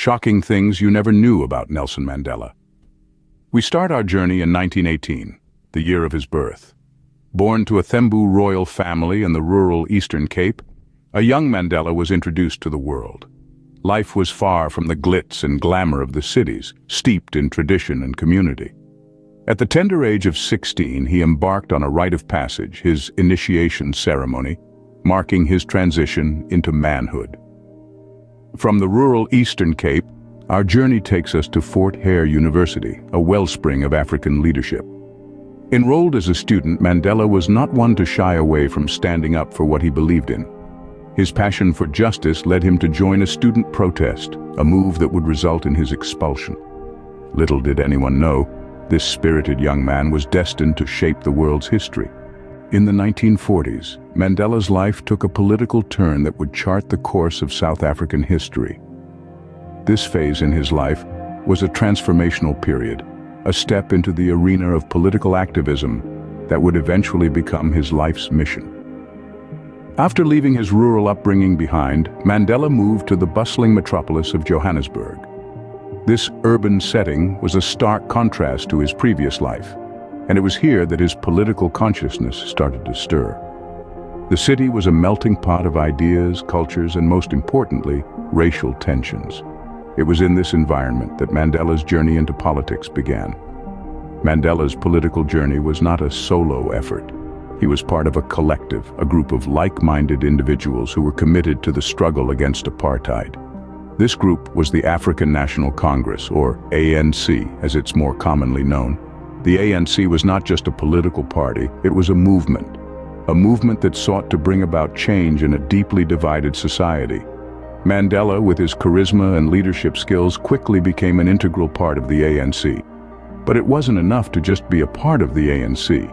shocking things you never knew about Nelson Mandela. We start our journey in 1918, the year of his birth. Born to a Thembu royal family in the rural Eastern Cape, a young Mandela was introduced to the world. Life was far from the glitz and glamour of the cities, steeped in tradition and community. At the tender age of 16, he embarked on a rite of passage, his initiation ceremony, marking his transition into manhood. From the rural Eastern Cape, our journey takes us to Fort Hare University, a wellspring of African leadership. Enrolled as a student, Mandela was not one to shy away from standing up for what he believed in. His passion for justice led him to join a student protest, a move that would result in his expulsion. Little did anyone know, this spirited young man was destined to shape the world's history. In the 1940s, Mandela's life took a political turn that would chart the course of South African history. This phase in his life was a transformational period, a step into the arena of political activism that would eventually become his life's mission. After leaving his rural upbringing behind, Mandela moved to the bustling metropolis of Johannesburg. This urban setting was a stark contrast to his previous life, and it was here that his political consciousness started to stir. The city was a melting pot of ideas, cultures, and most importantly, racial tensions. It was in this environment that Mandela's journey into politics began. Mandela's political journey was not a solo effort. He was part of a collective, a group of like-minded individuals who were committed to the struggle against apartheid. This group was the African National Congress, or ANC, as it's more commonly known. The ANC was not just a political party, it was a movement that sought to bring about change in a deeply divided society. Mandela, with his charisma and leadership skills, quickly became an integral part of the ANC. But it wasn't enough to just be a part of the ANC.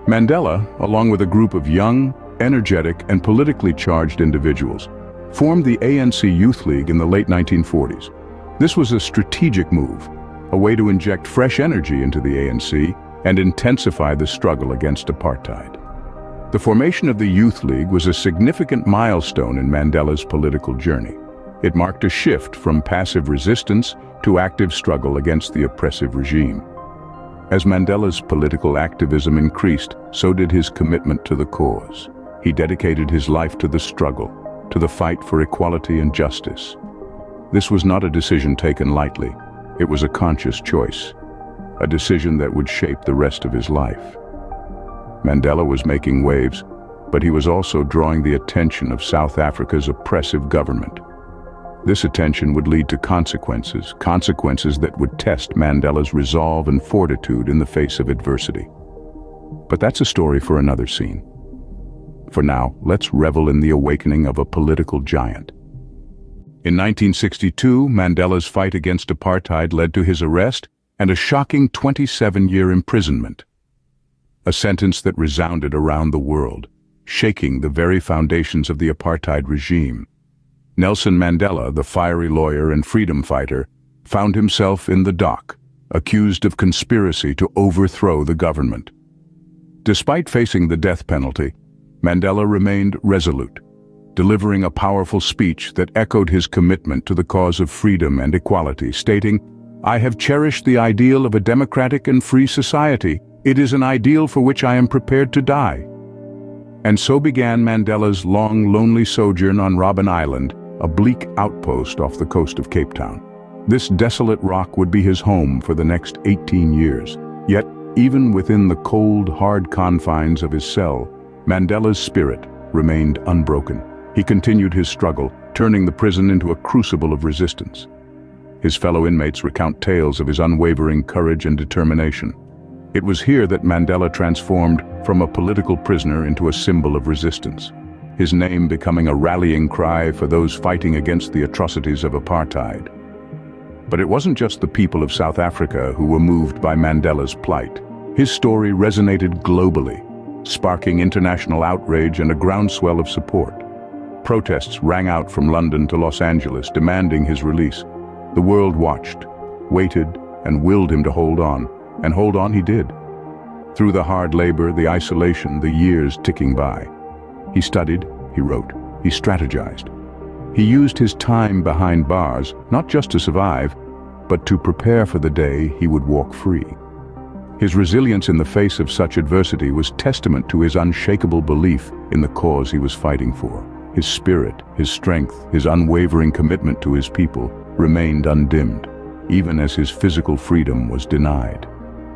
Mandela, along with a group of young, energetic, and politically charged individuals, formed the ANC Youth League in the late 1940s. This was a strategic move, a way to inject fresh energy into the ANC and intensify the struggle against apartheid. The formation of the Youth League was a significant milestone in Mandela's political journey. It marked a shift from passive resistance to active struggle against the oppressive regime. As Mandela's political activism increased, so did his commitment to the cause. He dedicated his life to the struggle, to the fight for equality and justice. This was not a decision taken lightly. It was a conscious choice, a decision that would shape the rest of his life. Mandela was making waves, but he was also drawing the attention of South Africa's oppressive government. This attention would lead to consequences that would test Mandela's resolve and fortitude in the face of adversity. But that's a story for another scene. For now, let's revel in the awakening of a political giant. In 1962, Mandela's fight against apartheid led to his arrest and a shocking 27-year imprisonment. A sentence that resounded around the world, shaking the very foundations of the apartheid regime. Nelson Mandela, the fiery lawyer and freedom fighter, found himself in the dock, accused of conspiracy to overthrow the government. Despite facing the death penalty, Mandela remained resolute, delivering a powerful speech that echoed his commitment to the cause of freedom and equality, stating, "I have cherished the ideal of a democratic and free society. It is an ideal for which I am prepared to die." And so began Mandela's long, lonely sojourn on Robben Island, a bleak outpost off the coast of Cape Town. This desolate rock would be his home for the next 18 years. Yet, even within the cold, hard confines of his cell, Mandela's spirit remained unbroken. He continued his struggle, turning the prison into a crucible of resistance. His fellow inmates recount tales of his unwavering courage and determination. It was here that Mandela transformed from a political prisoner into a symbol of resistance, his name becoming a rallying cry for those fighting against the atrocities of apartheid. But it wasn't just the people of South Africa who were moved by Mandela's plight. His story resonated globally, sparking international outrage and a groundswell of support. Protests rang out from London to Los Angeles, demanding his release. The world watched, waited, and willed him to hold on. And hold on he did. Through the hard labor, the isolation, the years ticking by. He studied, he wrote, he strategized. He used his time behind bars not just to survive, but to prepare for the day he would walk free. His resilience in the face of such adversity was testament to his unshakable belief in the cause he was fighting for. His spirit, his strength, his unwavering commitment to his people remained undimmed, even as his physical freedom was denied.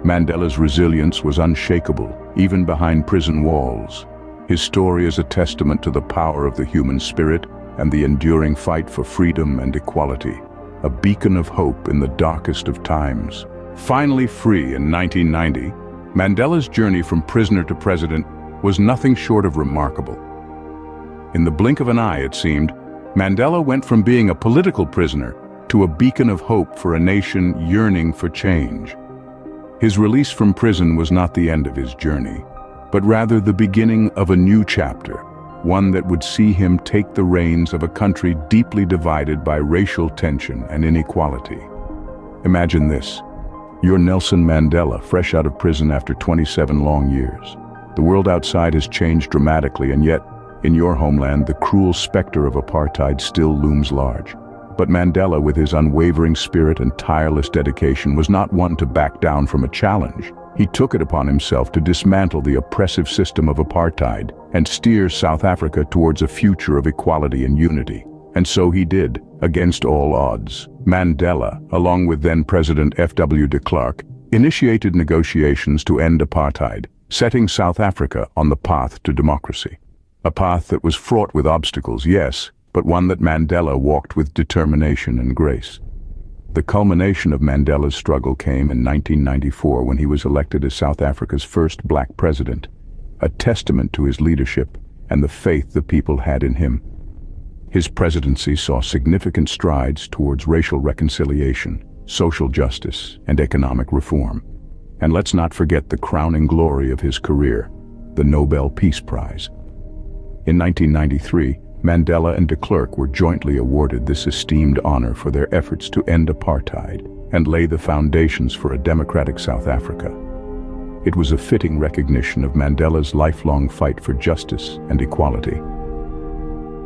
Mandela's resilience was unshakable, even behind prison walls. His story is a testament to the power of the human spirit and the enduring fight for freedom and equality, a beacon of hope in the darkest of times. Finally free in 1990, Mandela's journey from prisoner to president was nothing short of remarkable. In the blink of an eye, it seemed, Mandela went from being a political prisoner to a beacon of hope for a nation yearning for change. His release from prison was not the end of his journey, but rather the beginning of a new chapter, one that would see him take the reins of a country deeply divided by racial tension and inequality. Imagine this. You're Nelson Mandela, fresh out of prison after 27 long years. The world outside has changed dramatically, and yet, in your homeland, the cruel specter of apartheid still looms large. But Mandela, with his unwavering spirit and tireless dedication, was not one to back down from a challenge. He took it upon himself to dismantle the oppressive system of apartheid and steer South Africa towards a future of equality and unity. And so he did, against all odds. Mandela, along with then-President F.W. de Klerk, initiated negotiations to end apartheid, setting South Africa on the path to democracy. A path that was fraught with obstacles, yes, but one that Mandela walked with determination and grace. The culmination of Mandela's struggle came in 1994 when he was elected as South Africa's first black president, a testament to his leadership and the faith the people had in him. His presidency saw significant strides towards racial reconciliation, social justice, and economic reform. And let's not forget the crowning glory of his career, the Nobel Peace Prize. In 1993, Mandela and de Klerk were jointly awarded this esteemed honor for their efforts to end apartheid and lay the foundations for a democratic South Africa. It was a fitting recognition of Mandela's lifelong fight for justice and equality.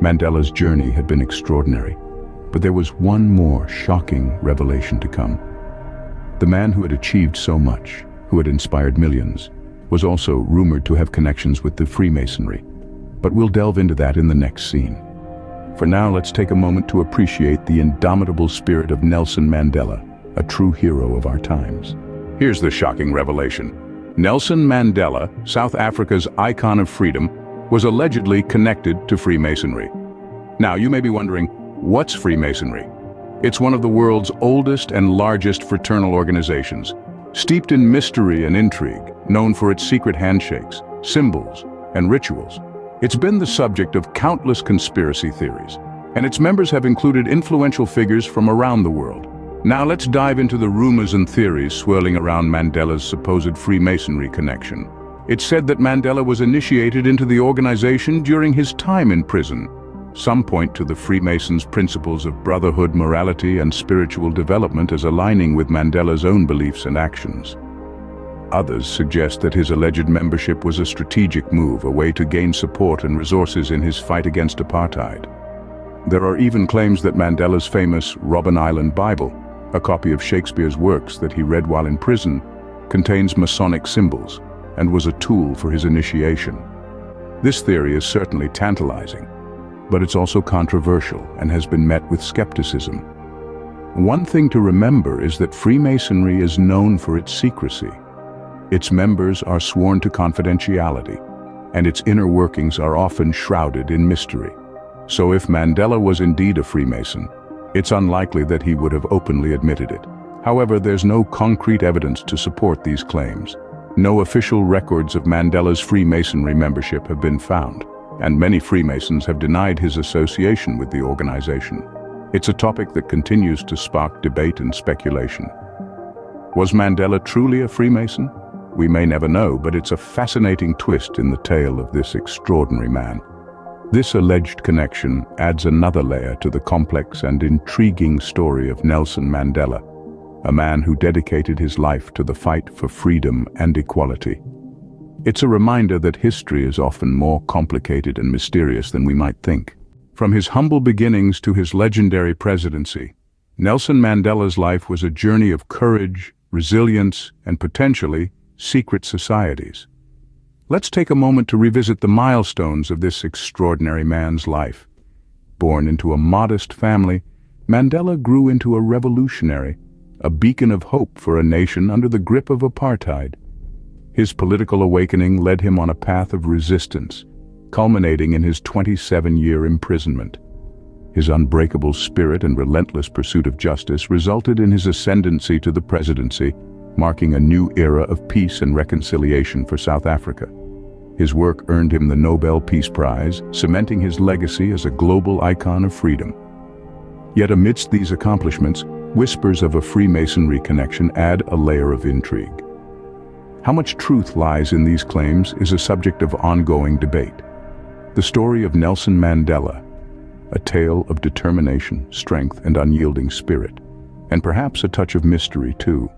Mandela's journey had been extraordinary, but there was one more shocking revelation to come. The man who had achieved so much, who had inspired millions, was also rumored to have connections with the Freemasonry. But we'll delve into that in the next scene. For now, let's take a moment to appreciate the indomitable spirit of Nelson Mandela, a true hero of our times. Here's the shocking revelation. Nelson Mandela, South Africa's icon of freedom, was allegedly connected to Freemasonry. Now, you may be wondering, what's Freemasonry? It's one of the world's oldest and largest fraternal organizations, steeped in mystery and intrigue, known for its secret handshakes, symbols, and rituals. It's been the subject of countless conspiracy theories, and its members have included influential figures from around the world. Now let's dive into the rumors and theories swirling around Mandela's supposed Freemasonry connection. It's said that Mandela was initiated into the organization during his time in prison. Some point to the Freemasons' principles of brotherhood, morality, and spiritual development as aligning with Mandela's own beliefs and actions. Others suggest that his alleged membership was a strategic move, a way to gain support and resources in his fight against apartheid. There are even claims that Mandela's famous Robben Island Bible, a copy of Shakespeare's works that he read while in prison, contains Masonic symbols and was a tool for his initiation. This theory is certainly tantalizing, but it's also controversial and has been met with skepticism. One thing to remember is that Freemasonry is known for its secrecy. Its members are sworn to confidentiality, and its inner workings are often shrouded in mystery. So if Mandela was indeed a Freemason, it's unlikely that he would have openly admitted it. However, there's no concrete evidence to support these claims. No official records of Mandela's Freemasonry membership have been found, and many Freemasons have denied his association with the organization. It's a topic that continues to spark debate and speculation. Was Mandela truly a Freemason? We may never know, but it's a fascinating twist in the tale of this extraordinary man. This alleged connection adds another layer to the complex and intriguing story of Nelson Mandela, a man who dedicated his life to the fight for freedom and equality. It's a reminder that history is often more complicated and mysterious than we might think. From his humble beginnings to his legendary presidency, Nelson Mandela's life was a journey of courage, resilience, and potentially secret societies. Let's take a moment to revisit the milestones of this extraordinary man's life. Born into a modest family, Mandela grew into a revolutionary, a beacon of hope for a nation under the grip of apartheid. His political awakening led him on a path of resistance, culminating in his 27-year imprisonment. His unbreakable spirit and relentless pursuit of justice resulted in his ascendancy to the presidency, marking a new era of peace and reconciliation for South Africa. His work earned him the Nobel Peace Prize, cementing his legacy as a global icon of freedom. Yet amidst these accomplishments, whispers of a Freemasonry connection add a layer of intrigue. How much truth lies in these claims is a subject of ongoing debate. The story of Nelson Mandela, a tale of determination, strength, and unyielding spirit, and perhaps a touch of mystery too.